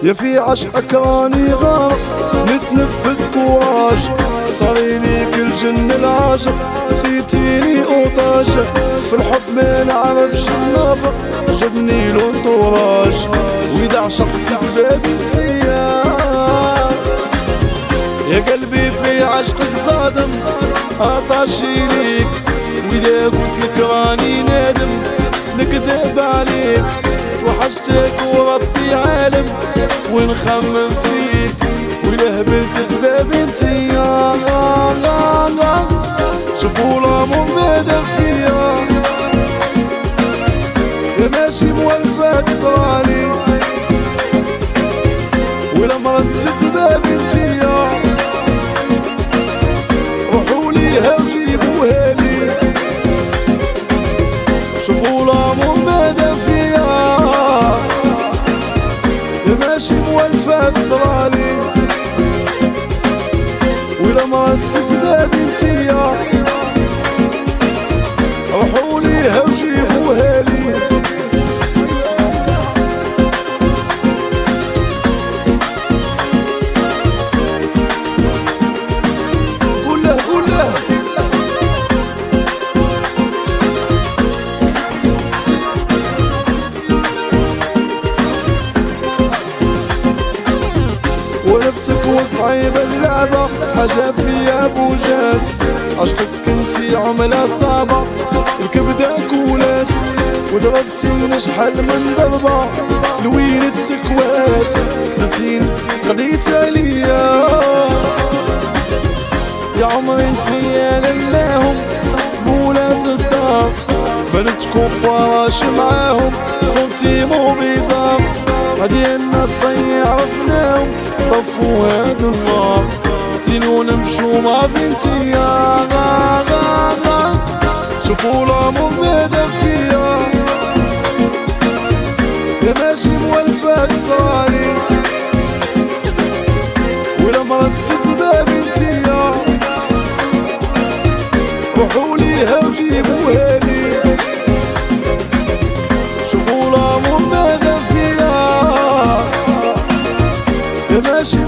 يا في عشقك راني غارق نتنفس كوراج، صاريلي كل جن العاشق خيتيني اوطاج، في الحب ما نعرفش النافق جبني لونطوراج، واذا عشقت سبابي انتيا يا قلبي في عشقك صادم عطاشي ليك، واذا قلتلك راني نادم نكذب عليك، وحشتك وربي عالم ونخمم فيك، وإلا هبلت سباب انتيا شوفوا الامور ماذا فيا، يا ماشي موالفات صرالي ولا مرضت سباب انتيا، روحوا ليها وجيبوها لي، شوفوا الامور ماذا فيا، يا ماشي موالفات صرالي ولا مرضت سباب انتيا، روحوا ليها وجيبوها لي. ولبتك وصعيبة اللعبة حاجة فيها بوجات، عشقك كنتي عملة صعبة الكبدة كولات، وضربتيني شحال من ضربة لوين التكوات، زلتين قضيت عليا يا عمري انتيا للاهم مولات الدار، بنتكم فراش معاهم سنتيمو بيزار، هادي الناس عرفناهم طفوا هاد النار، نسينو نمشو مع بنتيا شوفوا الامور ماذا فيا، يا ماشي موالفات صالي ولا مرضت سباب انتيا، روحوا ليها وجيبوها لي، شوفوا الامور ماذا فيا، يا ماشي